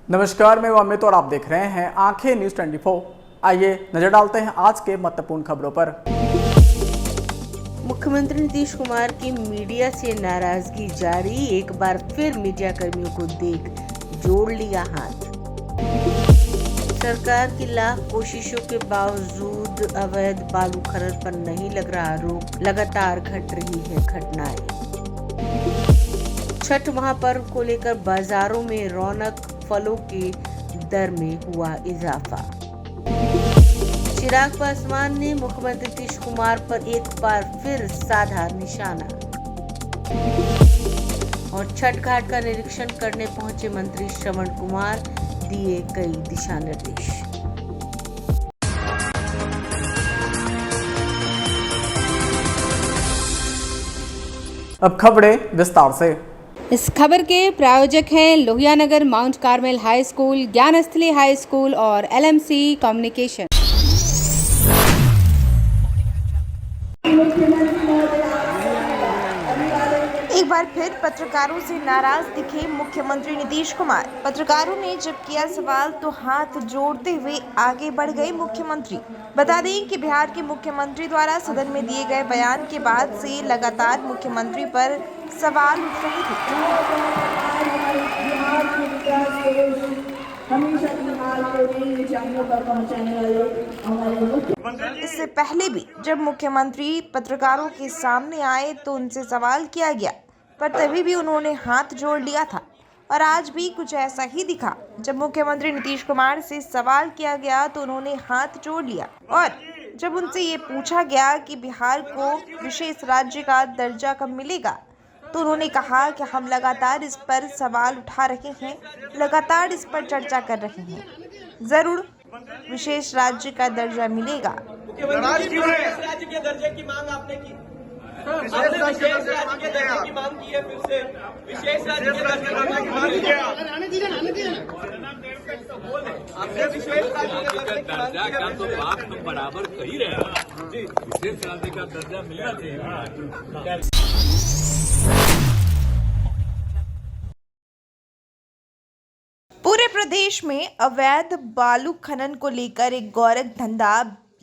नमस्कार, मैं अमित और आप देख रहे हैं आंखें न्यूज 24। आइए नजर डालते हैं आज के महत्वपूर्ण खबरों पर। मुख्यमंत्री नीतीश कुमार की मीडिया से नाराजगी जारी, एक बार फिर मीडिया कर्मियों को देख जोड़ लिया हाथ। सरकार की लाख कोशिशों के बावजूद अवैध बालू खनन पर नहीं लग रहा रोक, लगातार घट रही है घटनाएं। छठ महापर्व को लेकर बाजारों में रौनक, फलों के दर में हुआ इजाफा। चिराग पासवान ने मुख्यमंत्री नीतीश कुमार पर एक बार फिर साधा निशाना। और छठ घाट का निरीक्षण करने पहुंचे मंत्री श्रवण कुमार, दिए कई दिशा निर्देश। अब खबरें विस्तार से। इस खबर के प्रायोजक हैं Lohia Nagar Mount Carmel high school, Gyansthali high school और LMC कम्युनिकेशन। एक बार फिर पत्रकारों से नाराज दिखे मुख्यमंत्री नीतीश कुमार। पत्रकारों ने जब किया सवाल तो हाथ जोड़ते हुए आगे बढ़ गए मुख्यमंत्री। बता दें कि बिहार के मुख्यमंत्री द्वारा सदन में दिए गए बयान के बाद से लगातार मुख्यमंत्री पर सवाल उठ रहे थे। इससे पहले भी जब मुख्यमंत्री पत्रकारों के सामने आए तो उनसे सवाल किया गया, पर तभी भी उन्होंने हाथ जोड़ लिया था। और आज भी कुछ ऐसा ही दिखा। जब मुख्यमंत्री नीतीश कुमार से सवाल किया गया तो उन्होंने हाथ जोड़ लिया। और जब उनसे ये पूछा गया कि बिहार को विशेष राज्य का दर्जा कब मिलेगा, तो उन्होंने कहा कि हम लगातार इस पर सवाल उठा रहे हैं, लगातार इस पर चर्चा कर रहे हैं। जरूर विशेष राज्य का दर्जा मिलेगा। राज्य के दर्जे की मांग आपने की, आपने विशेष राज्य के दर्जे की मांग की है, फिर से विशेष राज्य के दर्जे की मांग किया। आपने विशेष राज्य के दर्जा का तो बात तो बराबर कर ही रहे हैं। विशेष राज्य का दर्जा मिलना चाहिए। पूरे प्रदेश में अवैध बालू खनन को लेकर एक गोरख धंधा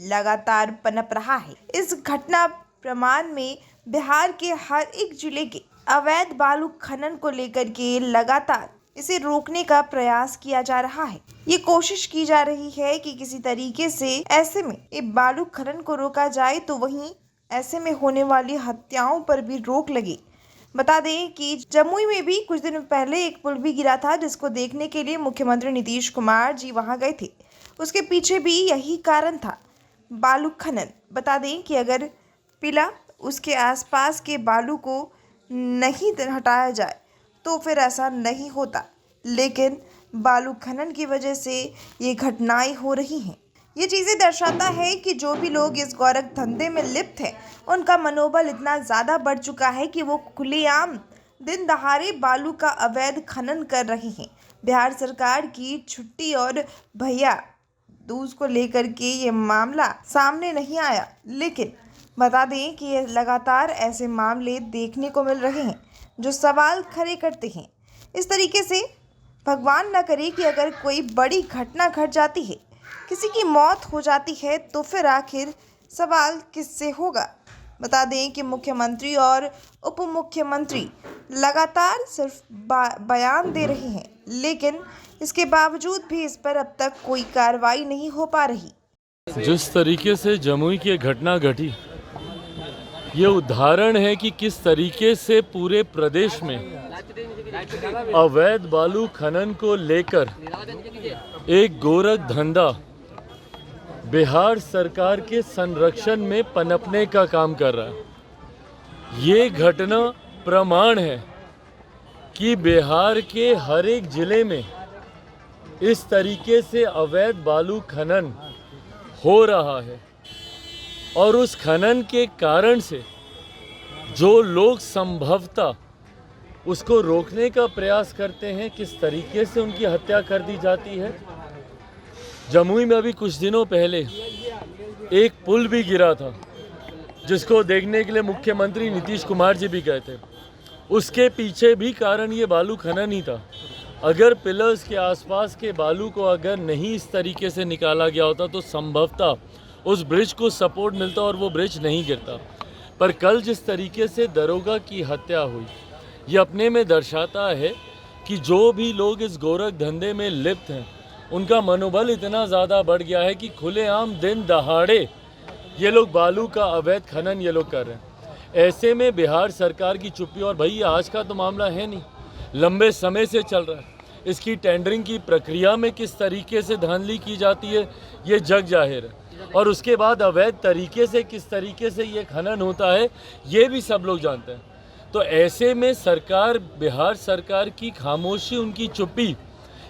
लगातार पनप रहा है। इस घटना प्रमाण में बिहार के हर एक जिले के अवैध बालू खनन को लेकर के लगातार इसे रोकने का प्रयास किया जा रहा है। ये कोशिश की जा रही है कि किसी तरीके से ऐसे में ये बालू खनन को रोका जाए, तो वहीं ऐसे में होने वाली हत्याओं पर भी रोक लगे। बता दें कि जमुई में भी कुछ दिन पहले एक पुल भी गिरा था, जिसको देखने के लिए मुख्यमंत्री नीतीश कुमार जी वहां गए थे। उसके पीछे भी यही कारण था, बालू खनन। बता दें कि अगर पिला उसके आसपास के बालू को नहीं हटाया जाए तो फिर ऐसा नहीं होता, लेकिन बालू खनन की वजह से ये घटनाएं हो रही हैं। ये चीज़ें दर्शाता है कि जो भी लोग इस गोरख धंधे में लिप्त हैं, उनका मनोबल इतना ज़्यादा बढ़ चुका है कि वो खुलेआम दिन दहाड़े बालू का अवैध खनन कर रहे हैं। बिहार सरकार की छुट्टी और भैया दूज को लेकर के ये मामला सामने नहीं आया, लेकिन बता दें कि ये लगातार ऐसे मामले देखने को मिल रहे हैं जो सवाल खड़े करते हैं। इस तरीके से भगवान न करे कि अगर कोई बड़ी घटना घट जाती है, किसी की मौत हो जाती है, तो फिर आखिर सवाल किससे होगा। बता दें कि मुख्यमंत्री और उप मुख्यमंत्री लगातार सिर्फ बयान दे रहे हैं, लेकिन इसके बावजूद भी इस पर अब तक कोई कार्रवाई नहीं हो पा रही। जिस तरीके से जमुई की घटना घटी, ये उदाहरण है कि किस तरीके से पूरे प्रदेश में अवैध बालू खनन को लेकर एक गोरख धंधा बिहार सरकार के संरक्षण में पनपने का काम कर रहा है। ये घटना प्रमाण है कि बिहार के हर एक जिले में इस तरीके से अवैध बालू खनन हो रहा है, और उस खनन के कारण से जो लोग संभवतः उसको रोकने का प्रयास करते हैं, किस तरीके से उनकी हत्या कर दी जाती है। जमुई में अभी कुछ दिनों पहले एक पुल भी गिरा था, जिसको देखने के लिए मुख्यमंत्री नीतीश कुमार जी भी गए थे। उसके पीछे भी कारण ये बालू खनन ही था। अगर पिलर्स के आसपास के बालू को अगर नहीं इस तरीके से निकाला गया होता तो संभवतः उस ब्रिज को सपोर्ट मिलता और वो ब्रिज नहीं गिरता। पर कल जिस तरीके से दरोगा की हत्या हुई, ये अपने में दर्शाता है कि जो भी लोग इस गोरख धंधे में लिप्त हैं उनका मनोबल इतना ज़्यादा बढ़ गया है कि खुलेआम दिन दहाड़े ये लोग बालू का अवैध खनन ये लोग कर रहे हैं। ऐसे में बिहार सरकार की चुप्पी, और भाई आज का तो मामला है नहीं, लंबे समय से चल रहा है। इसकी टेंडरिंग की प्रक्रिया में किस तरीके से धांधली की जाती है ये जग जाहिर है, और उसके बाद अवैध तरीके से किस तरीके से ये खनन होता है ये भी सब लोग जानते हैं। तो ऐसे में सरकार, बिहार सरकार की खामोशी, उनकी चुप्पी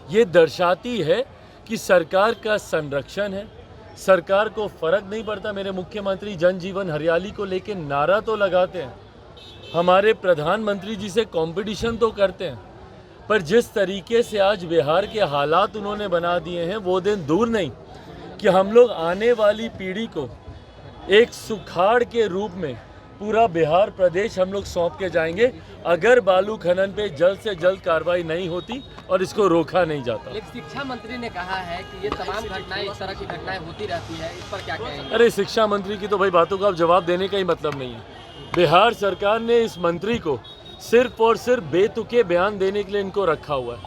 ये दर्शाती है कि सरकार का संरक्षण है, सरकार को फ़र्क नहीं पड़ता। मेरे मुख्यमंत्री जन जीवन हरियाली को लेके नारा तो लगाते हैं, हमारे प्रधानमंत्री जी से कंपटीशन तो करते हैं, पर जिस तरीके से आज बिहार के हालात उन्होंने बना दिए हैं वो दिन दूर नहीं कि हम लोग आने वाली पीढ़ी को एक सुखाड़ के रूप में पूरा बिहार प्रदेश हम लोग सौंप के जाएंगे अगर बालू खनन पे जल्द से जल्द कार्रवाई नहीं होती और इसको रोका नहीं जाता। एक शिक्षा मंत्री ने कहा है कि ये तमाम घटनाएं, इस तरह की घटनाएं होती रहती है, इस पर क्या कहेंगे? अरे शिक्षा मंत्री की तो भाई बातों का अब जवाब देने का ही मतलब नहीं है। बिहार सरकार ने इस मंत्री को सिर्फ और सिर्फ बेतुके बयान देने के लिए इनको रखा हुआ है,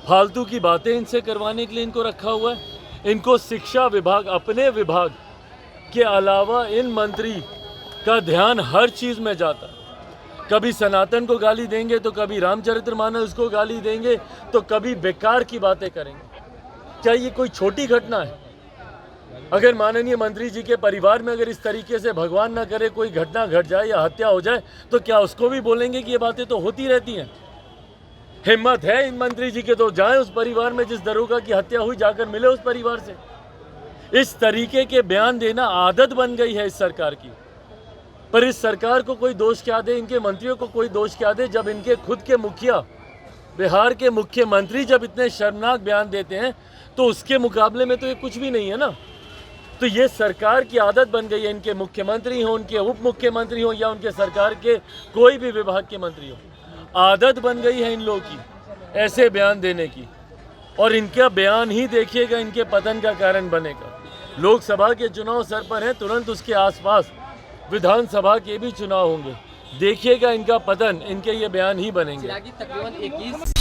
फालतू की बातें इनसे करवाने के लिए इनको रखा हुआ है। इनको शिक्षा विभाग, अपने विभाग के अलावा इन मंत्री का ध्यान हर चीज़ में जाता है। कभी सनातन को गाली देंगे तो कभी रामचरितमानस को गाली देंगे तो कभी बेकार की बातें करेंगे। क्या ये कोई छोटी घटना है? अगर माननीय मंत्री जी के परिवार में अगर इस तरीके से भगवान ना करे कोई घटना घट जाए या हत्या हो जाए तो क्या उसको भी बोलेंगे कि ये बातें तो होती रहती हैं? हिम्मत है इन मंत्री जी के तो जाएं उस परिवार में जिस दरोगा की हत्या हुई, जाकर मिले उस परिवार से। इस तरीके के बयान देना आदत बन गई है इस सरकार की। पर इस सरकार को कोई दोष क्या दे, इनके मंत्रियों को कोई दोष क्या दे, जब इनके खुद के मुखिया, बिहार के मुख्यमंत्री जब इतने शर्मनाक बयान देते हैं तो उसके मुकाबले में तो ये कुछ भी नहीं है ना। तो ये सरकार की आदत बन गई है, इनके मुख्यमंत्री हों, उनके उप मुख्यमंत्री हों या उनके सरकार के कोई भी विभाग के मंत्री हों, आदत बन गई है इन लोगों की ऐसे बयान देने की। और इनका बयान ही देखिएगा इनके पतन का कारण बनेगा। लोकसभा के चुनाव सर पर हैं, तुरंत उसके आसपास विधानसभा के भी चुनाव होंगे, देखिएगा इनका पतन, इनके ये बयान ही बनेंगे। तकरीबन 21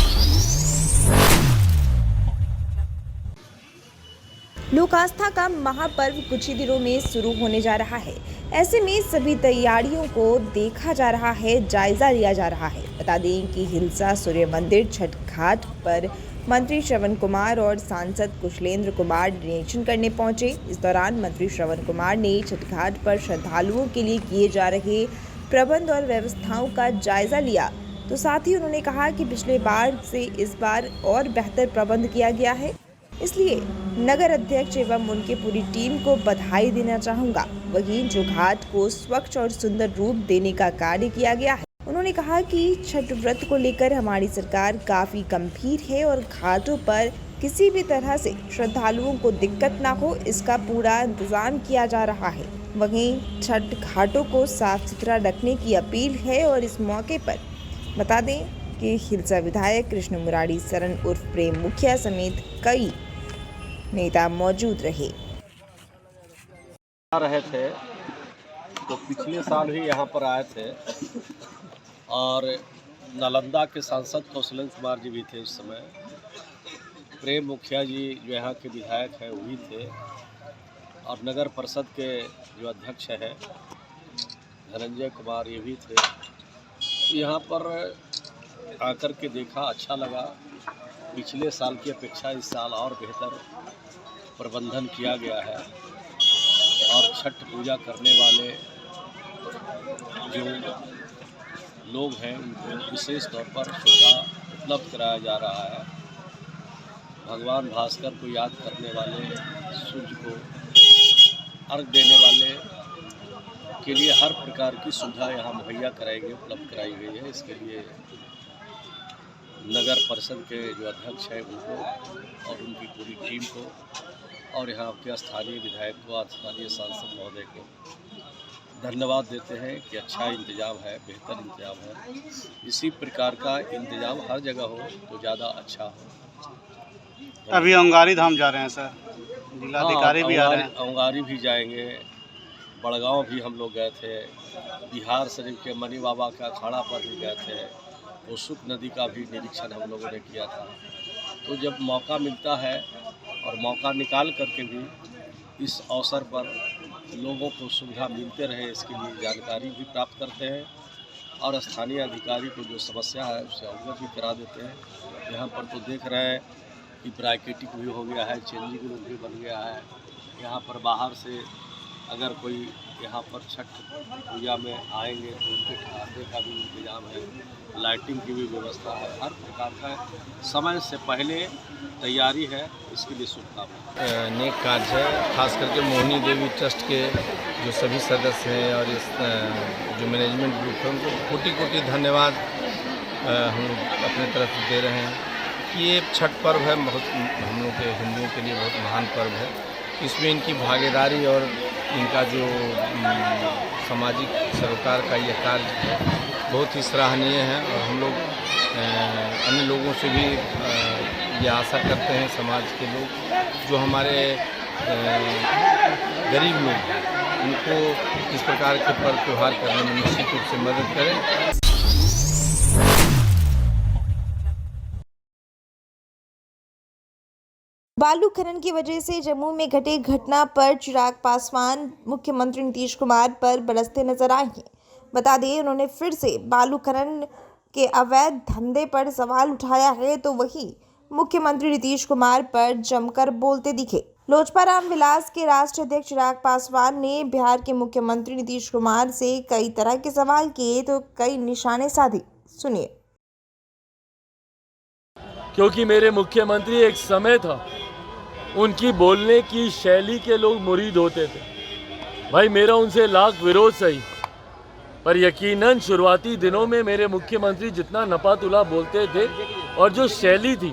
लोक आस्था का महापर्व कुछ ही दिनों में शुरू होने जा रहा है। ऐसे में सभी तैयारियों को देखा जा रहा है, जायजा लिया जा रहा है। बता दें कि हिलसा सूर्य मंदिर छठ घाट पर मंत्री श्रवण कुमार और सांसद कुशलेंद्र कुमार निरीक्षण करने पहुंचे। इस दौरान मंत्री श्रवण कुमार ने छठ घाट पर श्रद्धालुओं के लिए किए जा रहे प्रबंध और व्यवस्थाओं का जायजा लिया। तो साथ ही उन्होंने कहा कि पिछले बार से इस बार और बेहतर प्रबंध किया गया है, इसलिए नगर अध्यक्ष एवं उनके पूरी टीम को बधाई देना चाहूँगा। वहीं जो घाट को स्वच्छ और सुंदर रूप देने का कार्य किया गया है, उन्होंने कहा कि छठ व्रत को लेकर हमारी सरकार काफ़ी गंभीर है और घाटों पर किसी भी तरह से श्रद्धालुओं को दिक्कत ना हो, इसका पूरा इंतजाम किया जा रहा है। वहीं छठ घाटों को साफ सुथरा रखने की अपील है। और इस मौके पर बता दें कि हिलसा विधायक कृष्ण मुरारी सरन उर्फ प्रेम मुखिया समेत कई नेता मौजूद रहे। थे तो पिछले साल ही यहाँ पर आए थे और नालंदा के सांसद कौशलेंद्र कुमार जी भी थे उस समय। प्रेम मुखिया जी जो यहाँ के विधायक हैं वही थे और नगर परिषद के जो अध्यक्ष हैं धनंजय कुमार ये भी थे। यहाँ पर आकर के देखा, अच्छा लगा। पिछले साल की अपेक्षा इस साल और बेहतर प्रबंधन किया गया है और छठ पूजा करने वाले जो लोग हैं उनको विशेष तौर पर सुविधा उपलब्ध कराया जा रहा है। भगवान भास्कर को याद करने वाले, सूर्य को अर्घ देने वाले के लिए हर प्रकार की सुविधा यहाँ मुहैया कराई गई, उपलब्ध कराई गई है। इसके लिए नगर परिषद के जो अध्यक्ष हैं उनको और उनकी पूरी टीम को और यहाँ के स्थानीय विधायक को, स्थानीय सांसद महोदय को धन्यवाद देते हैं कि अच्छा इंतज़ाम है, बेहतर इंतज़ाम है। इसी प्रकार का इंतज़ाम हर जगह हो तो ज़्यादा अच्छा हो। अभी अंगारी धाम जा रहे हैं सर, जिलाधिकारी भी आ रहे हैं। अंगारी भी जाएंगे, बड़गांव भी हम लोग गए थे, बिहार शरीफ के मनी बाबा का अखाड़ा पर भी गए थे, उसुक नदी का भी निरीक्षण हम लोगों ने किया था। तो जब मौका मिलता है और मौका निकाल करके भी इस अवसर पर लोगों को सुविधा मिलते रहे, इसके लिए जानकारी भी प्राप्त करते हैं और स्थानीय अधिकारी को जो समस्या है उससे अवगत भी करा देते हैं। यहाँ पर तो देख रहे हैं कि ब्रैकेटिक भी हो गया है, चेंजिंग रूम भी बन गया है। यहाँ पर बाहर से अगर कोई यहाँ पर छठ पूजा में आएंगे तो उनके ठहरने का भी इंतजाम है, लाइटिंग की भी व्यवस्था है, हर प्रकार का समय से पहले तैयारी है। इसके लिए शुभकामनाएं। नेक कार्य है, खास करके मोहिनी देवी ट्रस्ट के जो सभी सदस्य हैं और इस जो मैनेजमेंट ग्रुप है उनको कोटि कोटि धन्यवाद हम लोग अपने तरफ से दे रहे हैं कि ये छठ पर्व है, बहुत हम लोग के हिंदुओं के लिए बहुत महान पर्व है। इसमें इनकी भागीदारी और इनका जो सामाजिक सरोकार का ये कार्य है बहुत ही सराहनीय है और हम लोग अन्य लोगों से भी ये आशा करते हैं, समाज के लोग जो हमारे गरीब लोग हैं उनको इस प्रकार के पर्व त्यौहार करने में निश्चित रूप से मदद करें। बालू खनन की वजह से जम्मू में घटे घटना पर चिराग पासवान मुख्यमंत्री नीतीश कुमार पर बरसते नजर आए हैं। बता दें, उन्होंने फिर से बालू खनन के अवैध धंधे पर सवाल उठाया है तो वही मुख्यमंत्री नीतीश कुमार पर जमकर बोलते दिखे। लोजपा रामविलास के राष्ट्रीय अध्यक्ष चिराग पासवान ने बिहार के मुख्यमंत्री नीतीश कुमार से कई तरह के सवाल किए तो कई निशाने साधे। सुनिए। क्योंकि मेरे मुख्यमंत्री एक समय था उनकी बोलने की शैली के लोग मुरीद होते थे। भाई मेरा उनसे लाख विरोध सही, पर यकीनन शुरुआती दिनों में मेरे मुख्यमंत्री जितना नपातुला बोलते थे और जो शैली थी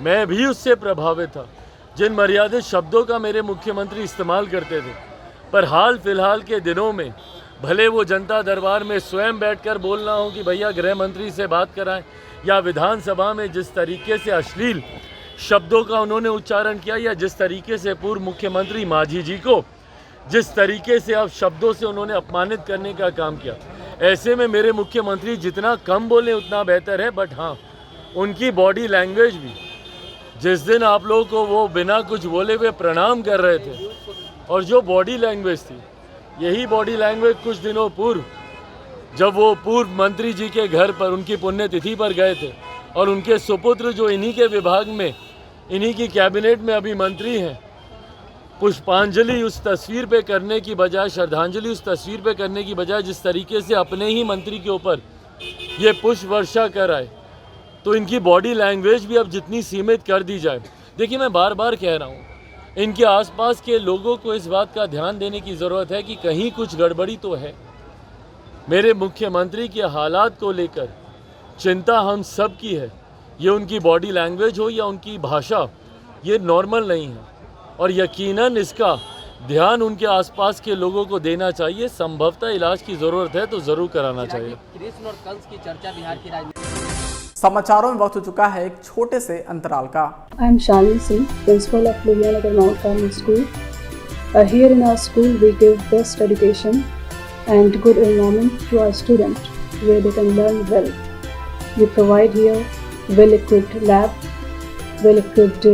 मैं भी उससे प्रभावित था। जिन मर्यादित शब्दों का मेरे मुख्यमंत्री इस्तेमाल करते थे, पर हाल फिलहाल के दिनों में भले वो जनता दरबार में स्वयं बैठकर बोलना हो कि भैया गृह मंत्री से बात कराएं, या विधानसभा में जिस तरीके से अश्लील शब्दों का उन्होंने उच्चारण किया, या जिस तरीके से पूर्व मुख्यमंत्री मांझी जी को जिस तरीके से अब शब्दों से उन्होंने अपमानित करने का काम किया, ऐसे में मेरे मुख्यमंत्री जितना कम बोले उतना बेहतर है। बट हाँ, उनकी बॉडी लैंग्वेज भी, जिस दिन आप लोगों को वो बिना कुछ बोले हुए प्रणाम कर रहे थे और जो बॉडी लैंग्वेज थी, यही बॉडी लैंग्वेज कुछ दिनों पूर्व जब वो पूर्व मंत्री जी के घर पर उनकी पुण्यतिथि पर गए थे और उनके सुपुत्र जो इन्हीं के विभाग में, इन्हीं की कैबिनेट में अभी मंत्री हैं, पुष्पांजलि उस तस्वीर पे करने की बजाय, श्रद्धांजलि उस तस्वीर पे करने की बजाय जिस तरीके से अपने ही मंत्री के ऊपर ये पुष्प वर्षा कर आए, तो इनकी बॉडी लैंग्वेज भी अब जितनी सीमित कर दी जाए। देखिए, मैं बार बार कह रहा हूँ, इनके आसपास के लोगों को इस बात का ध्यान देने की ज़रूरत है कि कहीं कुछ गड़बड़ी तो है। मेरे मुख्यमंत्री के हालात को लेकर चिंता हम सब की है। ये उनकी बॉडी लैंग्वेज हो या उनकी भाषा, ये नॉर्मल नहीं है और यकीनन इसका ध्यान उनके आसपास के लोगों को देना चाहिए। संभवतः इलाज की ज़रूरत है तो ज़रूर कराना चाहिए। कृष्ण और कंस की चर्चा बिहार की राजनीति। समाचारों में वक्त हो चुका है एक छोटे से अंतराल का। I am Shalini Singh, principal of Lohiyanagar Mount Carmel School. Here in our school, we give best education and good environment to our students where they can learn well. We provide here well-equipped lab, well-equipped,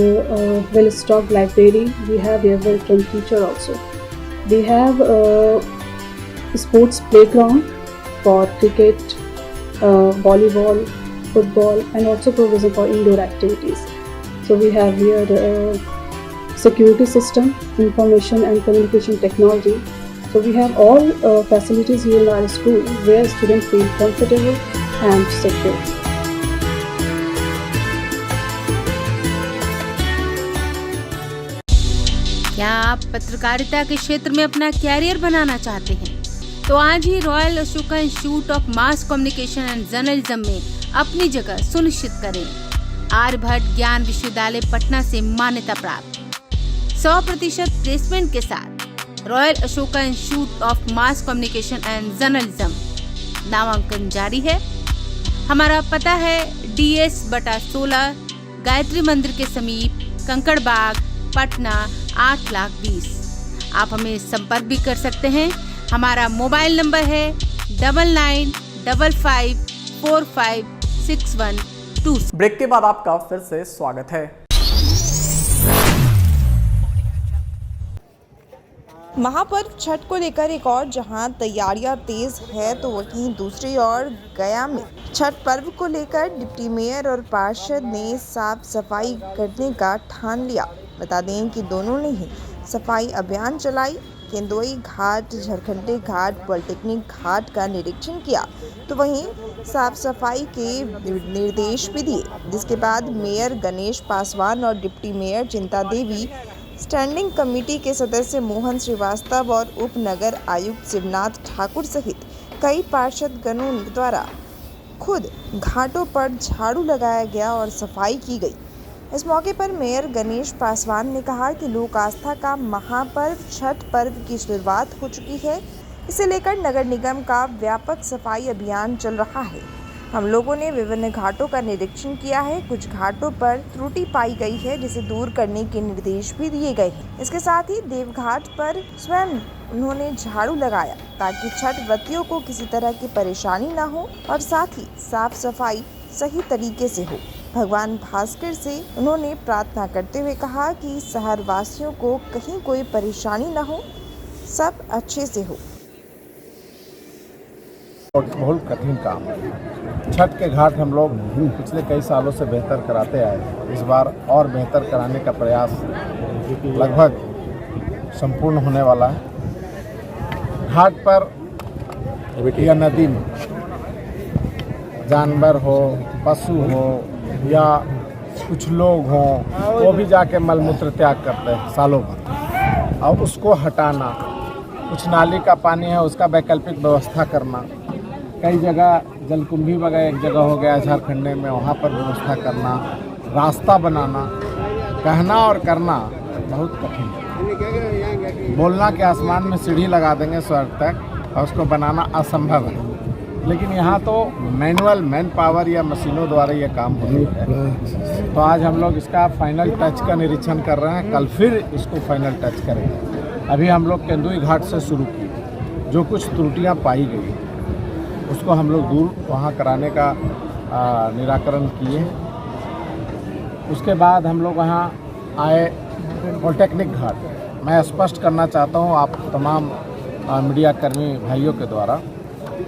well-stocked library. We have here well-trained teacher also. We have a sports playground for cricket, volleyball, football, and also provision for indoor activities. So we have here security system, information and communication technology. So we have all facilities here in our school where students feel comfortable and secure. क्या आप पत्रकारिता के क्षेत्र में अपना career बनाना चाहते हैं? तो आज ही royal Ashoka institute of mass communication and journalism में अपनी जगह सुनिश्चित करें। आर्यभट्ट ज्ञान विश्वविद्यालय पटना से मान्यता प्राप्त 100% प्लेसमेंट के साथ royal Ashoka institute of mass communication and journalism. नामांकन जारी है। हमारा पता है DS/16 गायत्री मंदिर के समीप, कंकड़ बाग, पटना 8,20,000। आप हमें संपर्क भी कर सकते हैं। हमारा मोबाइल नंबर है 9955456126। ब्रेक के बाद आपका फिर से स्वागत है। महापर्व छठ को लेकर एक और जहां तैयारियां तेज है तो वहीं दूसरी ओर गया में छठ पर्व को लेकर डिप्टी मेयर और पार्षद ने साफ सफाई करने का ठान लिया। बता दें कि दोनों ने ही सफाई अभियान चलाई। केंदुई घाट, झरखंडे घाट, पॉलिटेक्निक घाट का निरीक्षण किया तो वहीं साफ सफाई के निर्देश भी दिए, जिसके बाद मेयर गणेश पासवान और डिप्टी मेयर चिंता देवी, स्टैंडिंग कमेटी के सदस्य मोहन श्रीवास्तव और उप नगर आयुक्त शिवनाथ ठाकुर सहित कई पार्षद गणों द्वारा खुद घाटों पर झाड़ू लगाया गया और सफाई की गई। इस मौके पर मेयर गणेश पासवान ने कहा कि लोक आस्था का महापर्व छठ पर्व की शुरुआत हो चुकी है। इसे लेकर नगर निगम का व्यापक सफाई अभियान चल रहा है। हम लोगों ने विभिन्न घाटों का निरीक्षण किया है। कुछ घाटों पर त्रुटि पाई गई है, जिसे दूर करने के निर्देश भी दिए गए हैं। इसके साथ ही देवघाट पर स्वयं उन्होंने झाड़ू लगाया ताकि छठ व्रतियों को किसी तरह की परेशानी न हो और साथ ही साफ सफाई सही तरीके से हो। भगवान भास्कर से उन्होंने प्रार्थना करते हुए कहा कि शहर वासियों को कहीं कोई परेशानी न हो, सब अच्छे से हो। बहुत कठिन काम है। छठ के घाट हम लोग पिछले कई सालों से बेहतर कराते आए हैं। इस बार और बेहतर कराने का प्रयास लगभग संपूर्ण होने वाला है। घाट पर या नदी में जानवर हो, पशु हो या कुछ लोग हों, वो भी जाके मलमूत्र त्याग करते हैं सालों भर, और उसको हटाना, कुछ नाली का पानी है उसका वैकल्पिक व्यवस्था करना, कई जगह जलकुंभी वगैरह एक जगह हो गया झारखंड में, वहाँ पर व्यवस्था करना, रास्ता बनाना, कहना और करना बहुत कठिन है। बोलना कि आसमान में सीढ़ी लगा देंगे स्वर्ग तक और उसको बनाना असंभव है, लेकिन यहाँ तो मैन पावर या मशीनों द्वारा ये काम होता है। तो आज हम लोग इसका फाइनल टच का निरीक्षण कर रहे हैं, कल फिर इसको फाइनल टच करेंगे। अभी हम लोग केंदुई घाट से शुरू किए, जो कुछ त्रुटियाँ पाई गई उसको हम लोग दूर वहाँ कराने का निराकरण किए। उसके बाद हम लोग वहाँ आए पॉलिटेक्निक घाट। मैं स्पष्ट करना चाहता हूँ आप तमाम मीडिया कर्मी भाइयों के द्वारा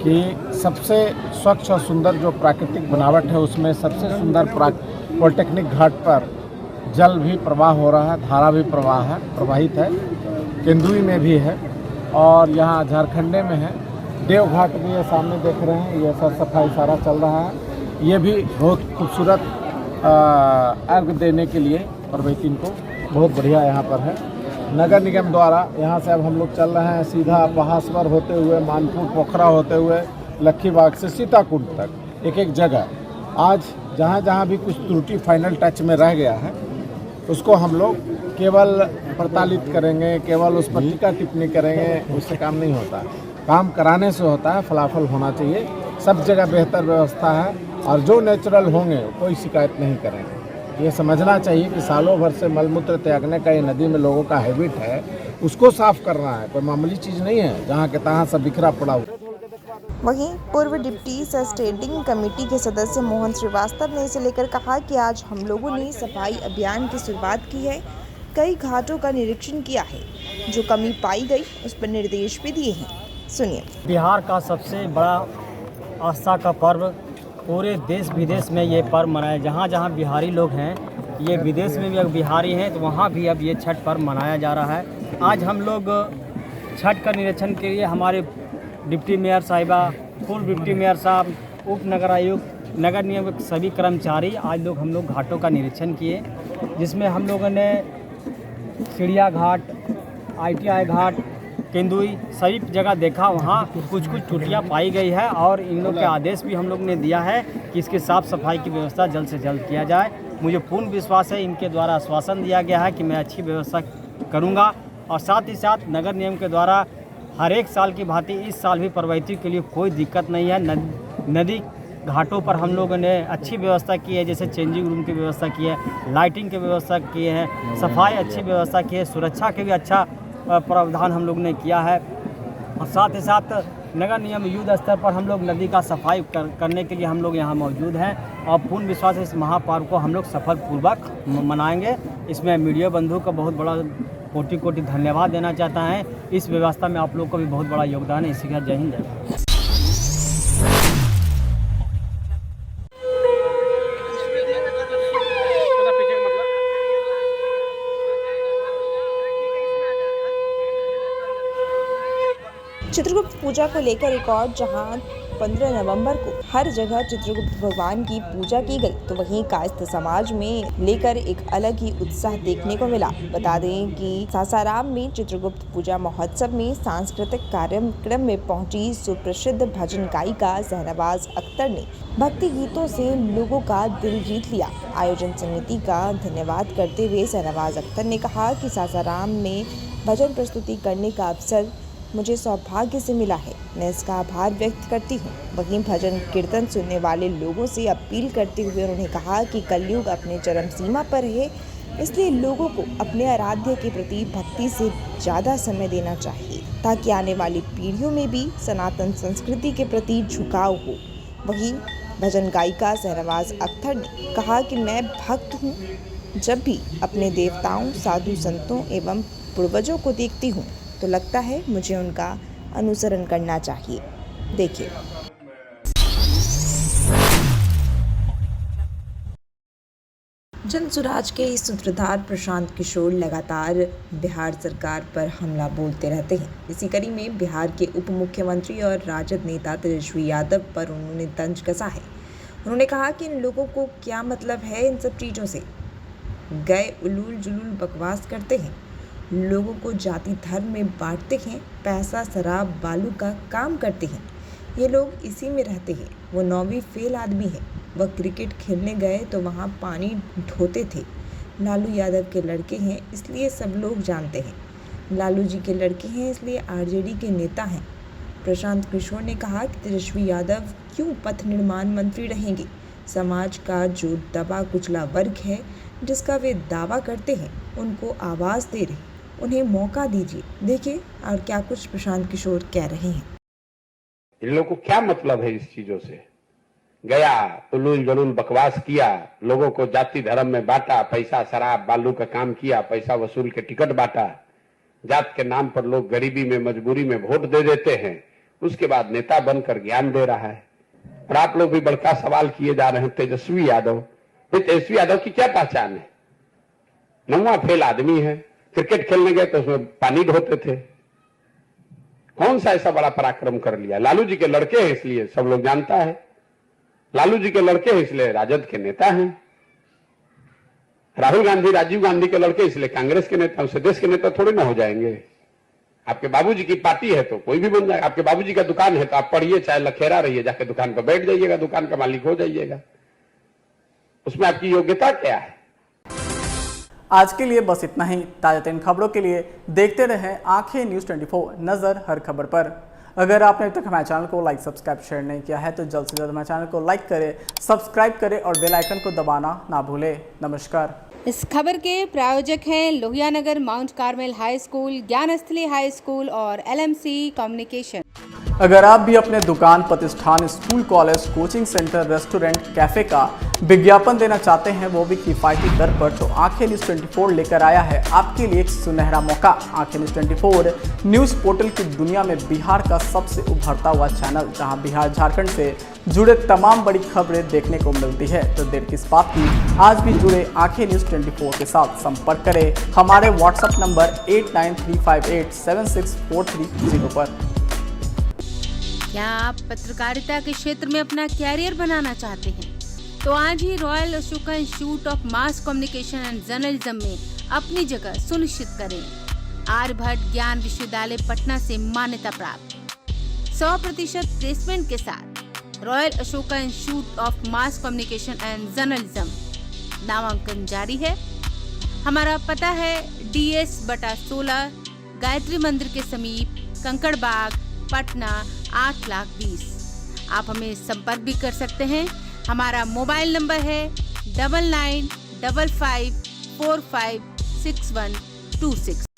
कि सबसे स्वच्छ और सुंदर जो प्राकृतिक बनावट है उसमें सबसे सुंदर पॉलिटेक्निक घाट पर जल भी प्रवाह हो रहा है, धारा भी प्रवाहित है, केंदुई में भी है और यहाँ झारखंडे में है। देवघाट भी ये सामने देख रहे हैं, ये साफ सफाई सारा चल रहा है। ये भी बहुत खूबसूरत अर्घ देने के लिए परवैतीन को बहुत बढ़िया यहाँ पर है। नगर निगम द्वारा यहाँ से अब हम लोग चल रहे हैं सीधा पहासवर होते हुए, मानपुर पोखरा होते हुए, लक्खीबाग से सीताकुंड तक एक एक जगह। आज जहाँ जहाँ भी कुछ त्रुटि फाइनल टच में रह गया है उसको हम लोग केवल प्रताड़ित करेंगे, केवल उस पर टीका टिप्पणी करेंगे, उससे काम नहीं होता। काम कराने से होता है, फलाफल होना चाहिए। सब जगह बेहतर व्यवस्था है और जो नेचुरल होंगे कोई शिकायत नहीं करेंगे। ये समझना चाहिए कि सालों भर से मलमूत्र त्यागने का ये नदी में लोगों का हैबिट है, उसको साफ करना है, कोई मामूली चीज़ नहीं है जहाँ के तहाँ सब बिखरा पड़ा हुआ। वहीं पूर्व डिप्टी स्टैंडिंग कमेटी के सदस्य मोहन श्रीवास्तव ने इसे लेकर कहा कि आज हम लोगों ने सफाई अभियान की शुरुआत की है, कई घाटों का निरीक्षण किया है, जो कमी पाई गई उस पर निर्देश भी दिए हैं। सुनिए। बिहार का सबसे बड़ा आस्था का पर्व, पूरे देश विदेश में ये पर्व मनाया, जहाँ जहाँ बिहारी लोग हैं, ये विदेश में भी अगर बिहारी हैं तो वहाँ भी अब ये छठ पर्व मनाया जा रहा है। आज हम लोग छठ का निरीक्षण के लिए हमारे डिप्टी मेयर साहिबा, पूर्व डिप्टी मेयर साहब, उप नगर आयुक्त, नगर निगम के सभी कर्मचारी आज लोग हम लोग घाटों का निरीक्षण किए, जिसमें हम लोगों ने चिड़िया घाट, ITI घाट, केंदुई सभी जगह देखा। वहाँ कुछ त्रुटियाँ पाई गई है और इन लोग के आदेश भी हम लोग ने दिया है कि इसकी साफ़ सफाई की व्यवस्था जल्द से जल्द किया जाए। मुझे पूर्ण विश्वास है, इनके द्वारा आश्वासन दिया गया है कि मैं अच्छी व्यवस्था करूँगा और साथ ही साथ नगर निगम के द्वारा हर एक साल की भांति इस साल भी प्रवासियों के लिए कोई दिक्कत नहीं है। नदी घाटों पर हम लोगों ने अच्छी व्यवस्था की है, जैसे चेंजिंग रूम की व्यवस्था की है, लाइटिंग की व्यवस्था की है, सफाई अच्छी व्यवस्था की है, सुरक्षा के भी अच्छा प्रावधान हम लोग ने किया है। और साथ ही साथ नगर निगम युद्ध स्तर पर हम लोग नदी का सफाई करने के लिए हम लोग यहाँ मौजूद हैं और पूर्ण विश्वास है इस महापर्व को हम लोग सफलपूर्वक मनाएंगे। इसमें मीडिया बंधु का बहुत बड़ा कोटि कोटि धन्यवाद देना चाहता है। इस व्यवस्था में आप लोग का भी बहुत बड़ा योगदान है। इसी का जय हिंद, जय। चित्रगुप्त पूजा को लेकर एक और जहां 15 नवंबर को हर जगह चित्रगुप्त भगवान की पूजा की गई, तो वहीं कायस्थ समाज में लेकर एक अलग ही उत्साह देखने को मिला। बता दें कि सासाराम में चित्रगुप्त पूजा महोत्सव में सांस्कृतिक कार्यक्रम में पहुंची सुप्रसिद्ध भजन गायिका शहनवाज अख्तर ने भक्ति गीतों से लोगों का दिल जीत लिया। आयोजन समिति का धन्यवाद करते हुए शहनवाज अख्तर ने कहा कि सासाराम में भजन प्रस्तुति करने का अवसर मुझे सौभाग्य से मिला है, मैं इसका आभार व्यक्त करती हूँ। वहीं भजन कीर्तन सुनने वाले लोगों से अपील करते हुए उन्होंने कहा कि कलयुग अपने चरम सीमा पर है, इसलिए लोगों को अपने आराध्य के प्रति भक्ति से ज़्यादा समय देना चाहिए ताकि आने वाली पीढ़ियों में भी सनातन संस्कृति के प्रति झुकाव हो। वहीं भजन गायिका शहनवाज अख्तर ने कहा कि मैं भक्त हूँ, जब भी अपने देवताओं, साधु संतों एवं पूर्वजों को देखती हूँ तो लगता है मुझे उनका अनुसरण करना चाहिए। देखिए। जनसुराज के इस सूत्रधार प्रशांत किशोर लगातार बिहार सरकार पर हमला बोलते रहते हैं। इसी कड़ी में बिहार के उप मुख्यमंत्री और राजद नेता तेजस्वी यादव पर उन्होंने तंज कसा है। उन्होंने कहा कि इन लोगों को क्या मतलब है इन सब चीज़ों से, गए उलूल जुलूल बकवास करते हैं, लोगों को जाति धर्म में बांटते हैं, पैसा शराब बालू का काम करते हैं। ये लोग इसी में रहते हैं। वो 9वीं फेल आदमी है। वह क्रिकेट खेलने गए तो वहाँ पानी ढोते थे। लालू यादव के लड़के हैं इसलिए सब लोग जानते हैं। लालू जी के लड़के हैं इसलिए आरजेडी के नेता हैं। प्रशांत किशोर ने कहा कि तेजस्वी यादव क्यों पथ निर्माण मंत्री रहेंगे। समाज का जो दबा कुचला वर्ग है जिसका वे दावा करते हैं उनको आवाज़ दे रहे, उन्हें मौका दीजिए। देखिए और क्या कुछ प्रशांत किशोर कह रहे हैं। इन लोगों को क्या मतलब है इस चीजों से, गया उलूल जलूल बकवास किया, लोगों को जाति धर्म में बांटा, पैसा शराब बालू का काम किया, पैसा वसूल के टिकट बांटा, जात के नाम पर लोग गरीबी में मजबूरी में वोट दे देते हैं, उसके बाद नेता बनकर ज्ञान दे रहा है। और आप लोग भी बड़का सवाल किए जा रहे हैं तेजस्वी यादव। तेजस्वी यादव की क्या पहचान है? 9वां फेल आदमी है, क्रिकेट खेलने गए तो उसमें पानी ढोते थे। कौन सा ऐसा बड़ा पराक्रम कर लिया? लालू जी के लड़के हैं इसलिए सब लोग जानता है, लालू जी के लड़के हैं इसलिए राजद के नेता हैं, राहुल गांधी राजीव गांधी के लड़के इसलिए कांग्रेस के नेता, उससे देश के नेता थोड़े ना हो जाएंगे। आपके बाबूजी की पार्टी है तो कोई भी बन जाएगा। आपके बाबूजी का दुकान है तो आप पढ़िए चाहे लखेरा रहिए, जाके दुकान पर बैठ जाइएगा, दुकान का मालिक हो जाइएगा। उसमें आपकी योग्यता क्या है? आज के लिए बस इतना ही। ताजा तरीन खबरों के लिए देखते रहें आंखें न्यूज़ 24, नजर हर खबर पर। अगर आपने अभी तक हमारे चैनल को लाइक सब्सक्राइब शेयर नहीं किया है तो जल्द से जल्द हमारे चैनल को लाइक करें, सब्सक्राइब करें और बेल आइकन को दबाना ना भूलें। नमस्कार। इस खबर के प्रायोजक हैं Lohianagar mount Carmel high school, Gyansthali high school और LMC कम्युनिकेशन। अगर आप भी अपने दुकान, प्रतिष्ठान, school, college, coaching centre, restaurant, cafe का विज्ञापन देना चाहते हैं, वो भी किफायती दर पर, तो आंखें न्यूज़ 24 लेकर आया है आपके लिए एक सुनहरा मौका। आंखें न्यूज़ 24 न्यूज़ पोर्टल की दुनिया में बिहार का सबसे उभरता हुआ चैनल, जहां बिहार झारखंड से जुड़े तमाम बड़ी खबरें देखने को मिलती है। तो देर किस बात की, आज भी जुड़े आंखें न्यूज़ 24 के साथ। संपर्क करें हमारे व्हाट्सएप नंबर 8935876430 पर। क्या आप पत्रकारिता के क्षेत्र में अपना कैरियर बनाना चाहते हैं? तो आज ही royal Ashoka institute of mass communication and journalism में अपनी जगह सुनिश्चित करें। आर्यभट्ट ज्ञान विश्वविद्यालय पटना से मान्यता प्राप्त 100% प्लेसमेंट के साथ royal Ashoka institute of mass communication and journalism. नामांकन जारी है। हमारा पता है DS/16 गायत्री मंदिर के समीप, कंकड़बाग, पटना 8,20,000। आप हमें संपर्क भी कर सकते हैं। हमारा मोबाइल नंबर है 9955456126।